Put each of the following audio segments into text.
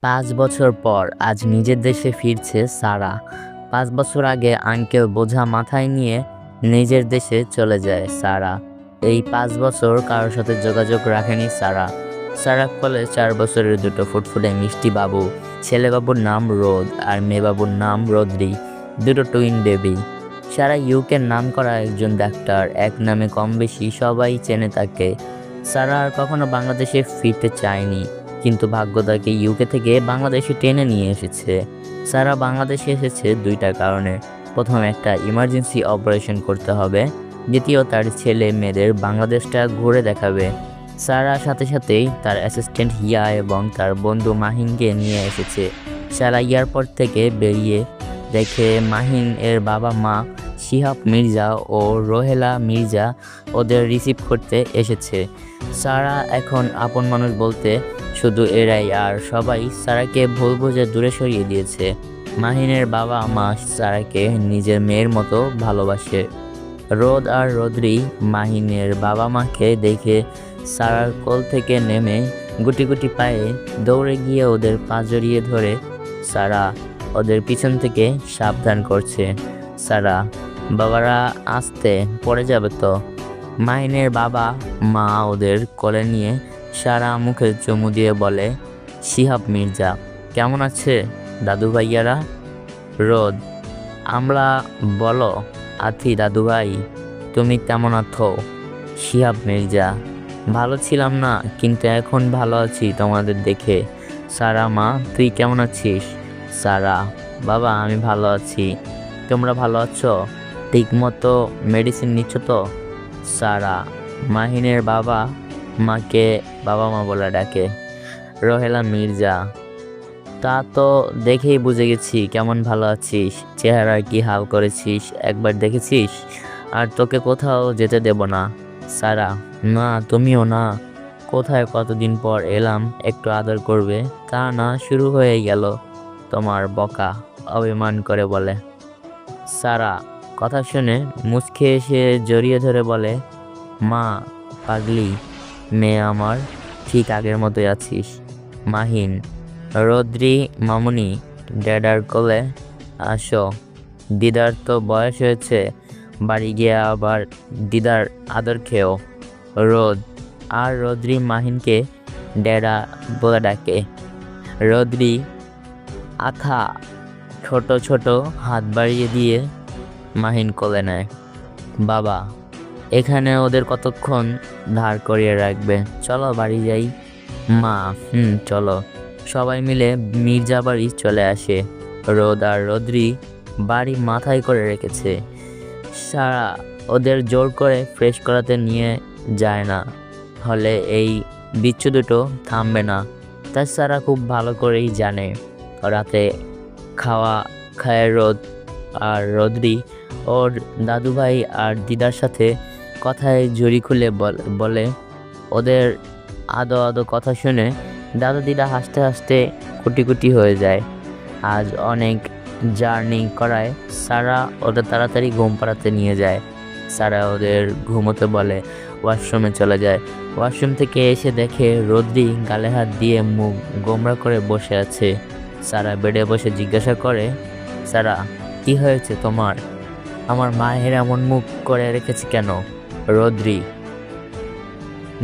5 বছর পর আজ নিজের দেশে ফিরছে সারা। 5 বছর আগে আঙ্কেল বোঝা মাথায় নিয়ে নিজের দেশে চলে যায় সারা। এই 5 বছর কারোর সাথে যোগাযোগ রাখেনি সারা। সারার কোলে 4 বছরের দুটো ফুটফুটে মিষ্টি বাবু। ছেলে বাবুর নাম রোদ আর মেয়ে বাবুর নাম রদ্রি, দুটো টুইন বেবি। সারা ইউকের নাম করা একজন ডাক্তার, এক নামে কম বেশি সবাই চেনে তাকে। সারা আর কখনো বাংলাদেশে ফিরতে চায়নি, কিন্তু ভাগ্য তাকে ইউকে থেকে বাংলাদেশে টেনে নিয়ে এসেছে। সারা বাংলাদেশে এসেছে দুইটা কারণে। প্রথম, একটা ইমার্জেন্সি অপারেশন করতে হবে। দ্বিতীয়, তার ছেলে মেয়েদের বাংলাদেশটা ঘুরে দেখাবে। সারা সাথে সাথেই তার অ্যাসিস্ট্যান্ট হিয়া এবং তার বন্ধু মাহিনকে নিয়ে এসেছে। সারা এয়ারপোর্ট থেকে বেরিয়ে দেখে মাহিন এর বাবা মা শিহাব মির্জা ও রোহেলা মির্জা ওদের রিসিভ করতে এসেছে। সারা এখন আপন মানুষ বলতে শুধু এরাই, আর সবাই সারাকে ভুল বুঝে দূরে সরিয়ে দিয়েছে। মাহিনের বাবা মা সারাকে নিজের মেয়ের মতো ভালোবাসে। রোদ আর রদ্রি মাহিনের বাবা মাকে দেখে সারার কোল থেকে নেমে গুটি গুটি পায়ে দৌড়ে গিয়ে ওদের পা জড়িয়ে ধরে সারা ওদের পিছন থেকে সাবধান করছে। সারা, বাবারা আসতে পড়ে যাবে তো। মাহিনের বাবা মা ওদের কোলে নিয়ে সারা মুখে চুমু দিয়ে বলে, শিহাব মির্জা, কেমন আছে দাদু ভাইয়ারা? রোদ, আমরা বলো আছি দাদু ভাই, তুমি কেমন আছো? শিহাব মির্জা, ভালো ছিলাম না, কিন্তু এখন ভালো আছি তোমাদের দেখে। সারা, মা তুই কেমন আছিস? সারা, বাবা আমি ভালো আছি, তোমরা ভালো আছো? ঠিক মতো মেডিসিন নিচ্ছ তো? সারা, মাহিনের বাবা মাকে বাবা মা বলে ডাকে। রোহেলা মির্জা, তা তো দেখেই বুঝে গেছি কেমন ভালো আছিস, চেহারার কি হাল করেছিস একবার দেখেছিস, আর তোকে কোথাও যেতে দেব না। সারা, না তুমিও না, কোথায় কতদিন পর এলাম, একটু আদর করবে, তা না শুরু হয়ে গেল তোমার বকা, অভিমান করে বলে। সারা কথা শুনে মুচকে এসে জড়িয়ে ধরে বলে, মা পাগলি মেয়ে আমার, ঠিক আগের মতোই আছিস। মাহিন, রদ্রি মামুনি, ড্যাডার কোলে আসো, দিদার তো বয়স হয়েছে, বাড়ি গিয়ে আবার দিদার আদর খেও। রোদ আর রদ্রি মাহিনকে ড্যাডা বলে ডাকে। রদ্রি আথা ছোট ছোট হাত বাড়িয়ে দিয়ে মাহিন কোলে নেয়। বাবা, এখানে ওদের কতক্ষণ ধার করিয়ে রাখবে, চলো বাড়ি যাই। মা, চলো। সবাই মিলে মির্জা বাড়ি চলে আসে। রোদ আর রদ্রি বাড়ি মাথায় করে রেখেছে। সারা ওদের জোর করে ফ্রেশ করাতে নিয়ে যায় না, হলে এই বিচ্ছু দুটো থামবে না। তাই সারা খুব ভালো করেই জানে। রাতে খাওয়া খায় রোদ আর রদ্রি ওর দাদুভাই আর দিদার সাথে কথায় জড়ি খুলে বলে। ওদের আদো আদো কথা শুনে দাদু দিদা হাসতে হাসতে কুটি কুটি হয়ে যায়। আজ অনেক জার্নি করায় সারা ওদের তাড়াতাড়ি ঘুম পাড়াতে নিয়ে যায়। সারা ওদের ঘুমোতে বলে, ওয়াশরুমে চলে যায়। ওয়াশরুম থেকে এসে দেখে রদ্রি গালে হাত দিয়ে মুখ গোমড়া করে বসে আছে। সারা বেডে বসে জিজ্ঞাসা করে, সারা কি হয়েছে তোমার? আমার মায়ের এমন মুখ করে রেখেছে কেন? রদ্রি,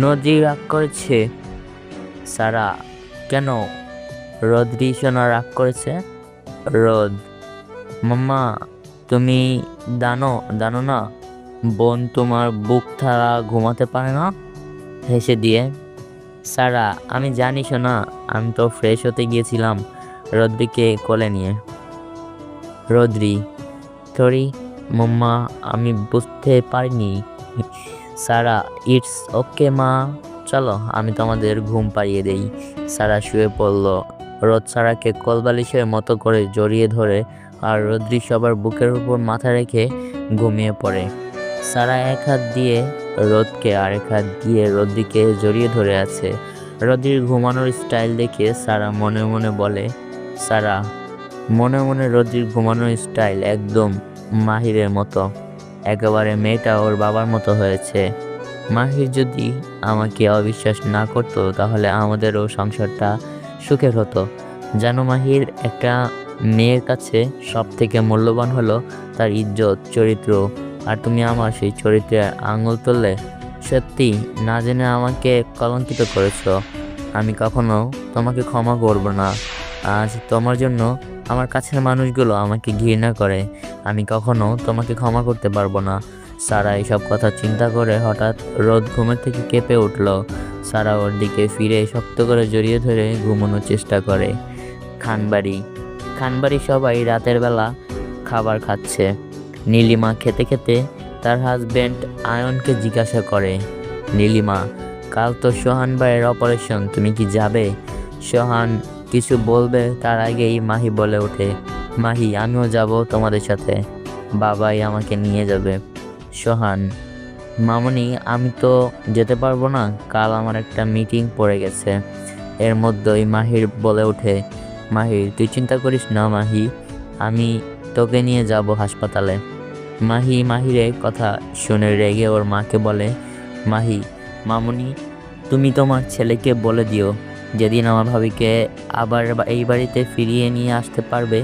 নদী রাগ করেছে। সারা, কেন? রদ্রি সোনা রাগ করেছে। রোদ, মাম্মা তুমি জানো না বোন তোমার বুক ছাড়া ঘুমাতে পারে না। হেসে দিয়ে, সারা আমি জানি সোনা, আমি তো ফ্রেশ হতে গিয়েছিলাম রদ্রিকে কোলে নিয়ে। রদ্রি, সরি মাম্মা, আমি বুঝতে পারিনি। সারা, ইটস ওকে মা, চলো আমি তোমাদের ঘুম পাড়িয়ে দেই। সারা শুয়ে পড়ল। রোদ সারাকে কোলবালিশের মতো করে জড়িয়ে ধরে আর রদ্রি সবার বুকের উপর মাথা রেখে ঘুমিয়ে পড়ে। সারা এক হাত দিয়ে রোদকে আর এক হাত দিয়ে রদ্রিকে জড়িয়ে ধরে আছে। রদ্রির ঘুমানোর স্টাইল দেখে সারা মনে মনে বলে, সারা মনে মনে রদ্রির ঘুমানোর স্টাইল একদম মাহিরের মতো, একেবারে মেয়েটা ওর বাবার মতো হয়েছে। মাহির যদি আমাকে অবিশ্বাস না করতো তাহলে আমাদেরও সংসারটা সুখের হতো। জানো মাহির, একটা মেয়ের কাছে সব থেকে মূল্যবান হলো তার ইজ্জত, চরিত্র। আর তুমি আমার সেই চরিত্রে আঙুল তুললে। সত্যি না জেনে আমাকে কলঙ্কিত করেছো। আমি কখনো তোমাকে ক্ষমা করব না। আজ তোমার জন্য আমার কাছের মানুষগুলো আমাকে ঘৃণা করে। আমি কখনো তোমাকে ক্ষমা করতে পারবো না। সারা এইসব কথা চিন্তা করে হঠাৎ রোদ ঘুমের থেকে কেঁপে উঠল। সারা ওর দিকে ফিরে শক্ত করে জড়িয়ে ধরে ঘুমানোর চেষ্টা করে। খানবাড়ি খানবাড়ি সবাই রাতের বেলা খাবার খাচ্ছে। নীলিমা খেতে খেতে তার হাজবেন্ড আয়নকে জিজ্ঞাসা করে, নীলিমা, কাল তো সোহান ভাইয়ের অপারেশন, তুমি কি যাবে? সোহান কিছু বলবে তার আগেই মাহি বলে ওঠে, মাহি, আমিও যাব তোমাদের সাথে, বাবাই আমাকে নিয়ে যাবে। সোহান, মামনি, আমি তো যেতে পারবো না, কাল আমার একটা মিটিং পড়ে গেছে। এর মধ্যেই মাহির বলে ওঠে, মাহির, তুই চিন্তা করিস না মাহি, আমি তোকে নিয়ে যাব হাসপাতালে। মাহিরের কথা শুনে রেগে ওর মাকে বলে, মাহি, মামনি, তুমি তোমার ছেলেকে বলে দিও যেদিন আমার ভাবিকে আবার এই বাড়িতে ফিরিয়ে নিয়ে আসতে পারবে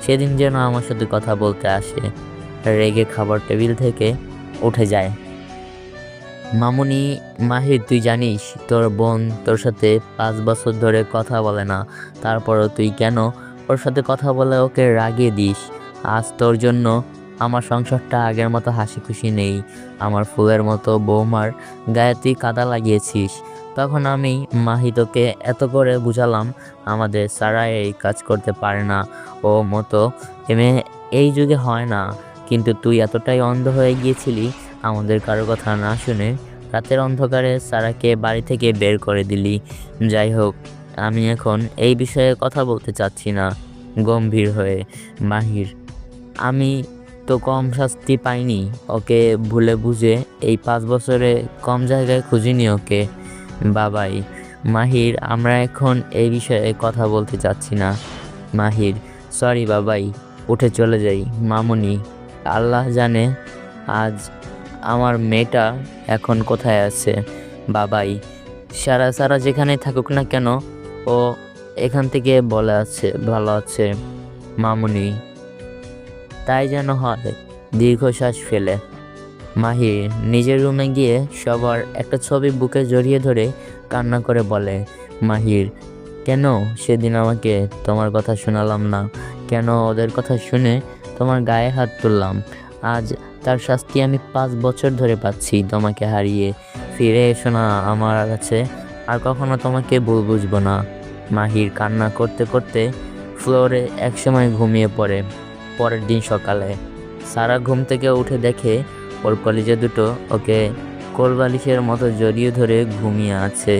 সেদিন যেন আমার সাথে কথা বলতে আসে। রেগে খাবার টেবিল থেকে উঠে যায়। মামুনি, মাহির, তুই জানিস তোর বোন তোর সাথে 5 বছর ধরে কথা বলে না, তারপরও তুই কেন ওর সাথে কথা বলে ওকে রাগিয়ে দিস? আজ তোর জন্য আমার সংসারটা আগের মতো হাসি খুশি নেই। আমার ফুলের মতো বৌমার গায়ে তুই কাদা লাগিয়েছিস। তখন আমি মাহি তোকে এত করে বুঝালাম আমাদের সারা এই কাজ করতে পারে না, ও মতো মেয়ে এই যুগে হয় না। কিন্তু তুই এতটাই অন্ধ হয়ে গিয়েছিলি, আমাদের কারো কথা না শুনে রাতের অন্ধকারে সারাকে বাড়ি থেকে বের করে দিলি। যাই হোক, আমি এখন এই বিষয়ে কথা বলতে চাচ্ছি না। গম্ভীর হয়ে, মাহির, আমি তো কম শাস্তি পাইনি। ওকে ভুলে বুঝে এই 5 বছরে কম জায়গায় খুঁজিনি ওকে। বাবাই, মাহির, আমরা এখন এই বিষয়ে কথা বলতে চাচ্ছি না। মাহির, সরি বাবাই, উঠে চলে যাই। মামুনি, আল্লাহ জানে আজ আমার মেয়েটা এখন কোথায় আছে। বাবাই, সারা যেখানে থাকুক না কেন, ও এখান থেকে বলে আছে ভালো আছে। মামুনি, তাই যেন হয়। দীর্ঘশ্বাস ফেলে মাহির নিজের রুমে গিয়ে সবার একটা ছবি বুকে জড়িয়ে ধরে কান্না করে বলে, মাহির, কেন সেদিন আমাকে তোমার কথা শোনালাম না? কেন ওদের কথা শুনে তোমার গায়ে হাত তুললাম? আজ তার শাস্তি আমি 5 বছর ধরে পাচ্ছি তোমাকে হারিয়ে। ফিরে এসো না আমার কাছে, আর কখনো তোমাকে ভুল বুঝবো না। মাহির কান্না করতে করতে ফ্লোরে একসময় ঘুমিয়ে পড়ে। পরের দিন সকালে সারা ঘুম থেকে উঠে দেখে ওর কলিজা দুটো ওকে কোলবালিশের মতো জড়িয়ে ধরে ঘুমিয়ে আছে।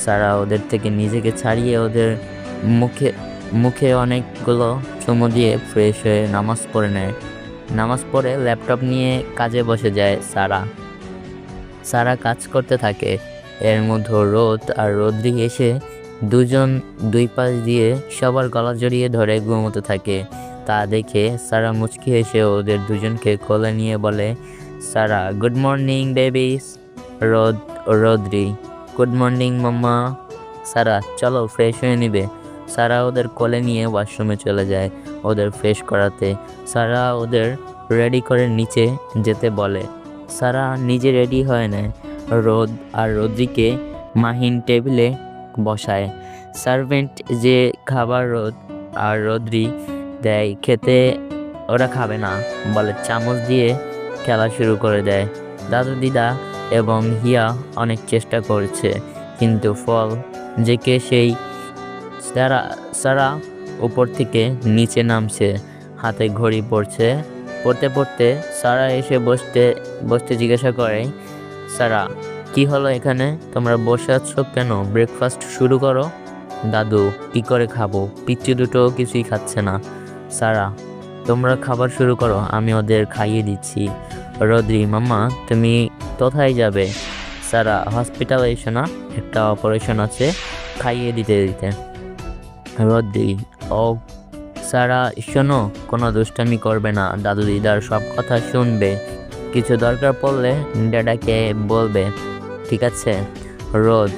সারা ওদের থেকে নিজেকে ছাড়িয়ে ওদের মুখে মুখে অনেকগুলো চুমু দিয়ে ফ্রেশ হয়ে নামাজ পড়ে নেয়। নামাজ পড়ে ল্যাপটপ নিয়ে কাজে বসে যায় সারা কাজ করতে থাকে। এর মধ্যে রোদ আর রোদ্রি এসে দুজন দুই পাশ দিয়ে সবার গলা জড়িয়ে ধরে ঘুমোতে থাকে। তা দেখে সারা মুচকি হেসে ওদের দুজনকে কোলে নিয়ে বলে, Sara, good morning babies. Rodri, good morning mamma. Sara, চলো ফ্রেশ হয়ে নিবে। সারা ওদের কোলে নিয়ে ওয়াশরুমে চলে যায় ওদের ফ্রেশ করাতে। সারা ওদের রেডি করে নিচে যেতে বলে। সারা নিজে রেডি হয়ে নেয়। রোদ আর রোদ্রিকে মাহিন টেবিলে বসায়। সার্ভেন্ট যে খাবার রোদ আর রোদ্রি দেয় খেতে, ওরা খাবে না বলে চামচ দিয়ে খেলা শুরু করে দেয়। দাদু দিদা এবং হিয়া অনেক চেষ্টা করছে, কিন্তু ফল যে সেই সারা উপর থেকে নিচে নামছে। হাতে ঘড়ি পড়তে পড়তে সারা এসে বসতে জিজ্ঞাসা করে, সারা, কি হলো এখানে? তোমরা বসে আছো কেন? ব্রেকফাস্ট শুরু করো। দাদু, কি করে খাবো? পিচ্চি দুটো কিছুই খাচ্ছে না। সারা, তোমরা খাবার শুরু করো, আমি ওদের খাইয়ে দিচ্ছি। রোদ্রি, মাম্মা, তুমি কোথায় যাবে? সারা, হসপিটালে এসো না, একটা অপারেশন আছে, খাইয়ে দিতে। রোদ্রি, ও সারা, শোনো, কোনো দুষ্টামি করবে না, দাদু দিদার সব কথা শুনবে, কিছু দরকার পড়লে ড্যাডাকে বলবে, ঠিক আছে? রোদ,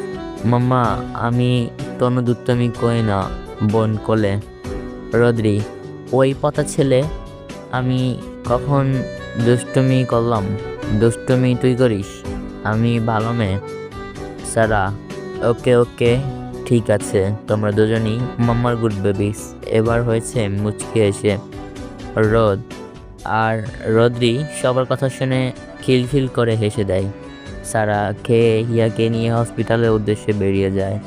মাম্মা, আমি কোনো দুষ্টামি করি না, বোন কোলে। রদ্রি, ওই পচা ছেলে, আমি কখন দুষ্টুমি করলাম? দুষ্টুমি তুই করিস, আমি ভালো মেয়ে। সারা, ওকে ওকে, ঠিক আছে, তোমরা দুজনই মাম্মার গুড বেবিস। এবার হয়েছে মুচকি এসে রোদ আর রদ্রি সবার কথা শুনে খিলখিল করে হেসে দেয়। সারা খেয়ে হিয়াকে নিয়ে হসপিটালের উদ্দেশ্যে বেরিয়ে যায়।